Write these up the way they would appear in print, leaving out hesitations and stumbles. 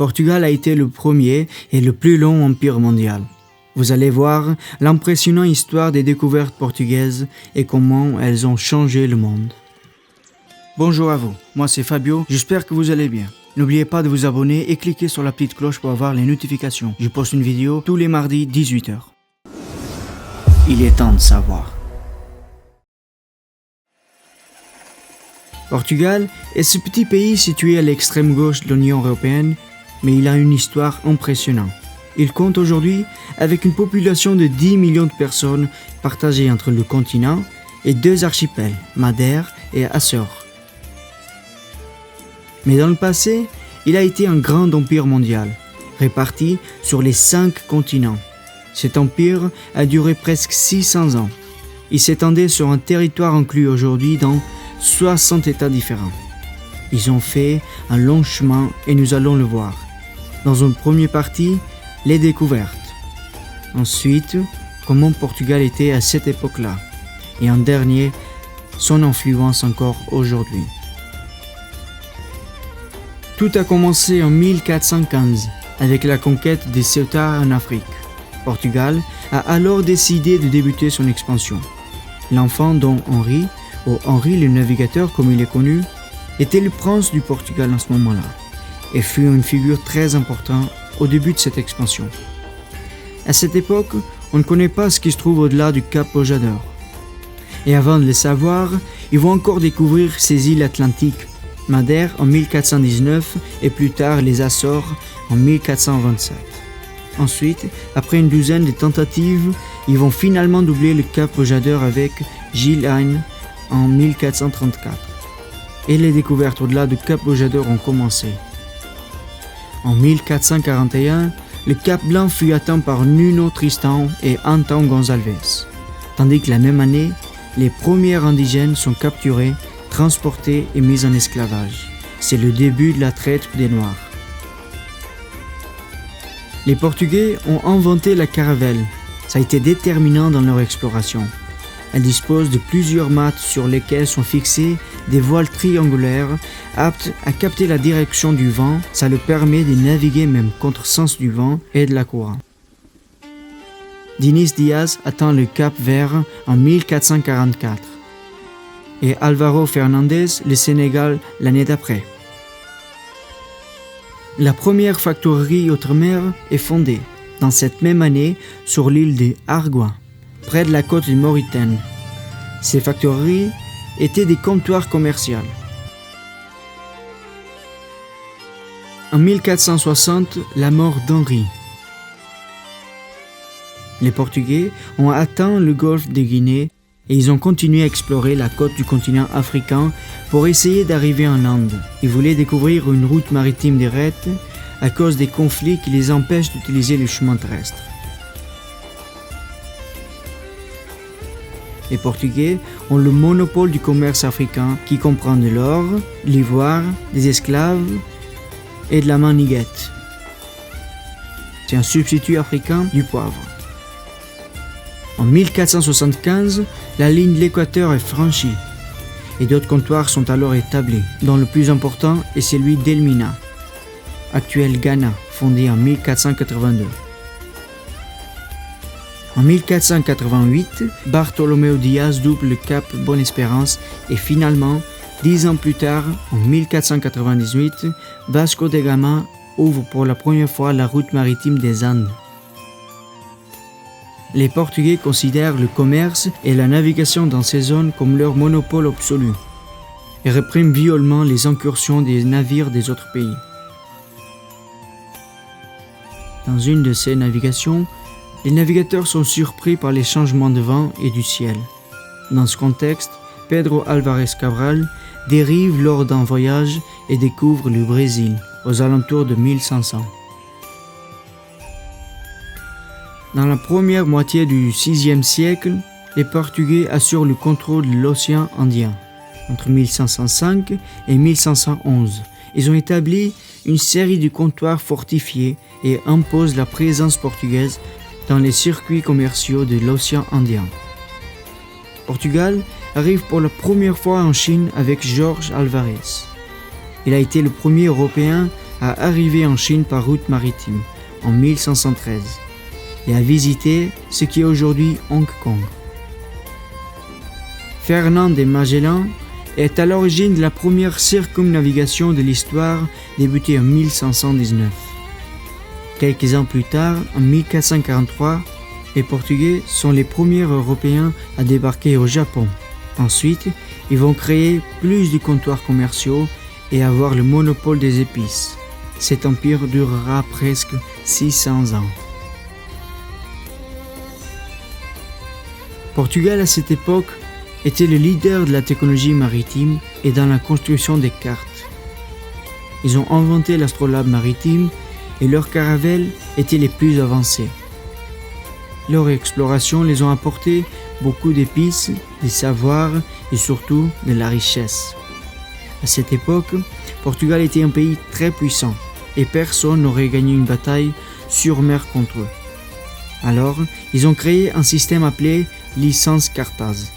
Portugal a été le premier et le plus long empire mondial. Vous allez voir l'impressionnante histoire des découvertes portugaises et comment elles ont changé le monde. Bonjour à vous, moi c'est Fabio, j'espère que vous allez bien. N'oubliez pas de vous abonner et cliquer sur la petite cloche pour avoir les notifications. Je poste une vidéo tous les mardis 18h. Il est temps de savoir. Portugal est ce petit pays situé à l'extrême gauche de l'Union européenne, mais il a une histoire impressionnante. Il compte aujourd'hui avec une population de 10 millions de personnes partagées entre le continent et 2 archipels, Madère et Açores. Mais dans le passé, il a été un grand empire mondial, réparti sur les 5 continents. Cet empire a duré presque 600 ans. Il s'étendait sur un territoire inclus aujourd'hui dans 60 États différents. Ils ont fait un long chemin et nous allons le voir. Dans une première partie, les découvertes. Ensuite, comment Portugal était à cette époque-là. Et en dernier, son influence encore aujourd'hui. Tout a commencé en 1415 avec la conquête des Ceuta en Afrique. Portugal a alors décidé de débuter son expansion. L'enfant Dom Henri, ou Henri le Navigateur comme il est connu, était le prince du Portugal en ce moment-là et fut une figure très importante au début de cette expansion. À cette époque, on ne connaît pas ce qui se trouve au-delà du Cap Bojador. Et avant de le savoir, ils vont encore découvrir ces îles atlantiques, Madère en 1419 et plus tard les Açores en 1427. Ensuite, après une douzaine de tentatives, ils vont finalement doubler le Cap Bojador avec Gil Hein en 1434. Et les découvertes au-delà du Cap Bojador ont commencé. En 1441, le Cap Blanc fut atteint par Nuno Tristan et Antão Gonçalves, tandis que la même année, les premiers indigènes sont capturés, transportés et mis en esclavage. C'est le début de la traite des Noirs. Les Portugais ont inventé la caravelle. Ça a été déterminant dans leur exploration. Elle dispose de plusieurs mâts sur lesquels sont fixés des voiles triangulaires aptes à capter la direction du vent. Ça leur permet de naviguer même contre sens du vent et de la courant. Diniz Diaz atteint le Cap Vert en 1444 et Álvaro Fernandez le Sénégal l'année d'après. La première factorerie outre-mer est fondée dans cette même année sur l'île de Arguin, près de la côte de Mauritanie. Ces factoreries étaient des comptoirs commerciaux. En 1460, la mort d'Henri. Les Portugais ont atteint le golfe de Guinée et ils ont continué à explorer la côte du continent africain pour essayer d'arriver en Inde. Ils voulaient découvrir une route maritime directe à cause des conflits qui les empêchent d'utiliser le chemin terrestre. Les Portugais ont le monopole du commerce africain qui comprend de l'or, de l'ivoire, des esclaves et de la maniguette. C'est un substitut africain du poivre. En 1475, la ligne de l'équateur est franchie et d'autres comptoirs sont alors établis, dont le plus important est celui d'Elmina, actuel Ghana, fondé en 1482. En 1488, Bartolomeu Diaz double le Cap Bonne-Espérance et finalement, 10 ans plus tard, en 1498, Vasco da Gama ouvre pour la première fois la route maritime des Andes. Les Portugais considèrent le commerce et la navigation dans ces zones comme leur monopole absolu et répriment violemment les incursions des navires des autres pays. Dans une de ces navigations, les navigateurs sont surpris par les changements de vent et du ciel. Dans ce contexte, Pedro Álvares Cabral dérive lors d'un voyage et découvre le Brésil aux alentours de 1500. Dans la première moitié du VIe siècle, les Portugais assurent le contrôle de l'océan Indien. Entre 1505 et 1511, ils ont établi une série de comptoirs fortifiés et imposent la présence portugaise dans les circuits commerciaux de l'océan Indien. Portugal arrive pour la première fois en Chine avec Jorge Alvarez. Il a été le premier Européen à arriver en Chine par route maritime en 1513 et à visiter ce qui est aujourd'hui Hong Kong. Fernand de Magellan est à l'origine de la première circumnavigation de l'histoire débutée en 1519. Quelques ans plus tard, en 1443, les Portugais sont les premiers Européens à débarquer au Japon. Ensuite, ils vont créer plus de comptoirs commerciaux et avoir le monopole des épices. Cet empire durera presque 600 ans. Portugal à cette époque était le leader de la technologie maritime et dans la construction des cartes. Ils ont inventé l'astrolabe maritime et leurs caravelles étaient les plus avancées. Leurs explorations les ont apporté beaucoup d'épices, des savoirs et surtout de la richesse. À cette époque, Portugal était un pays très puissant et personne n'aurait gagné une bataille sur mer contre eux. Alors, ils ont créé un système appelé licence Cartaz.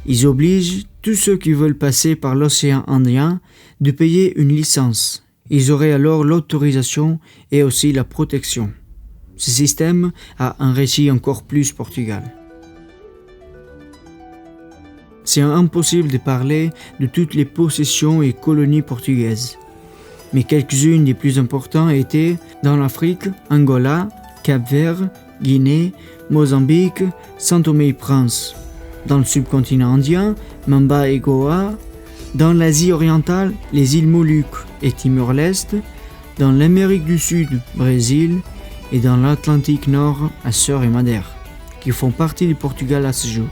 Ils obligent tous ceux qui veulent passer par l'océan Indien de payer une licence. Ils auraient alors l'autorisation et aussi la protection. Ce système a enrichi encore plus Portugal. C'est impossible de parler de toutes les possessions et colonies portugaises. Mais quelques-unes des plus importantes étaient dans l'Afrique, Angola, Cap-Vert, Guinée, Mozambique, São Tomé et Príncipe. Dans le subcontinent indien, Mamba et Goa. Dans l'Asie orientale, les îles Moluques et Timor-Leste. Dans l'Amérique du Sud, Brésil. Et dans l'Atlantique Nord, Açores et Madère, qui font partie du Portugal à ce jour.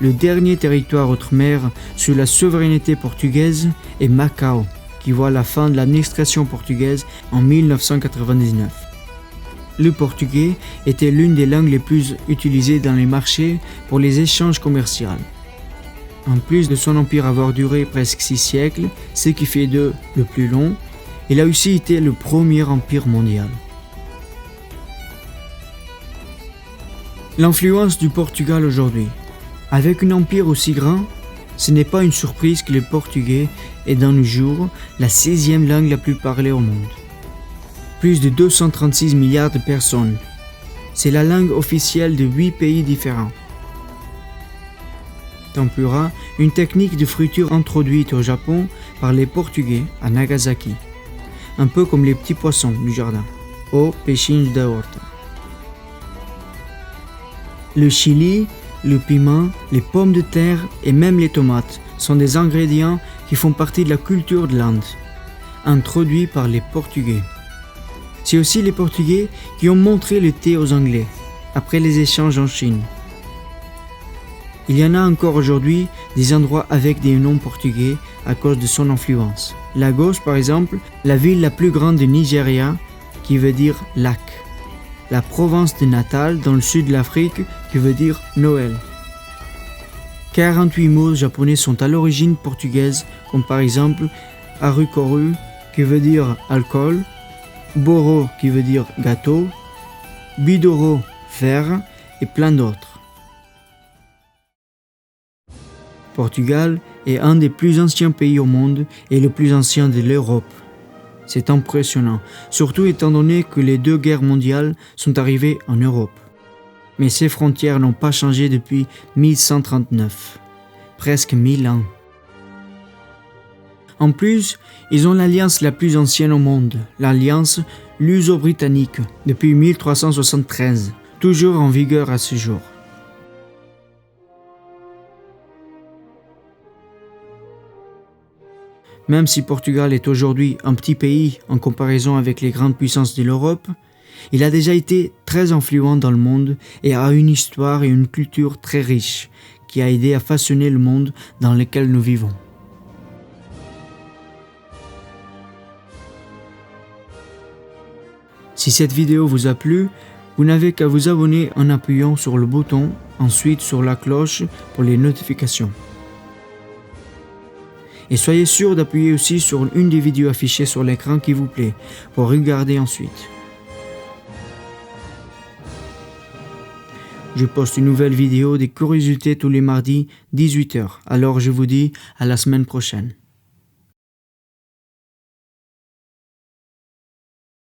Le dernier territoire outre-mer sous la souveraineté portugaise est Macao, qui voit la fin de l'administration portugaise en 1999. Le portugais était l'une des langues les plus utilisées dans les marchés pour les échanges commerciaux. En plus de son empire avoir duré presque 6 siècles, ce qui fait d'eux le plus long, il a aussi été le premier empire mondial. L'influence du Portugal aujourd'hui. Avec un empire aussi grand, ce n'est pas une surprise que le portugais est dans nos jours la 16e langue la plus parlée au monde. Plus de 236 milliards de personnes. C'est la langue officielle de 8 pays différents. Tempura, une technique de friture introduite au Japon par les Portugais à Nagasaki. Un peu comme les petits poissons du jardin. Ou peixinhos da horta. Le chili, le piment, les pommes de terre et même les tomates sont des ingrédients qui font partie de la culture de l'Inde, introduits par les Portugais. C'est aussi les Portugais qui ont montré le thé aux Anglais, après les échanges en Chine. Il y en a encore aujourd'hui des endroits avec des noms portugais à cause de son influence. Lagos, par exemple, la ville la plus grande du Nigeria, qui veut dire lac. La province de Natal, dans le sud de l'Afrique, qui veut dire Noël. 48 mots japonais sont à l'origine portugaise, comme par exemple Arukoru, qui veut dire alcool, Boro, qui veut dire gâteau, Bidoro, fer, et plein d'autres. Portugal est un des plus anciens pays au monde et le plus ancien de l'Europe. C'est impressionnant, surtout étant donné que les 2 guerres mondiales sont arrivées en Europe. Mais ces frontières n'ont pas changé depuis 1139, presque 1000 ans. En plus, ils ont l'alliance la plus ancienne au monde, l'alliance luso-britannique, depuis 1373, toujours en vigueur à ce jour. Même si Portugal est aujourd'hui un petit pays en comparaison avec les grandes puissances de l'Europe, il a déjà été très influent dans le monde et a une histoire et une culture très riche qui a aidé à façonner le monde dans lequel nous vivons. Si cette vidéo vous a plu, vous n'avez qu'à vous abonner en appuyant sur le bouton, ensuite sur la cloche pour les notifications. Et soyez sûr d'appuyer aussi sur une des vidéos affichées sur l'écran qui vous plaît, pour regarder ensuite. Je poste une nouvelle vidéo des curiosités tous les mardis 18h, alors je vous dis à la semaine prochaine.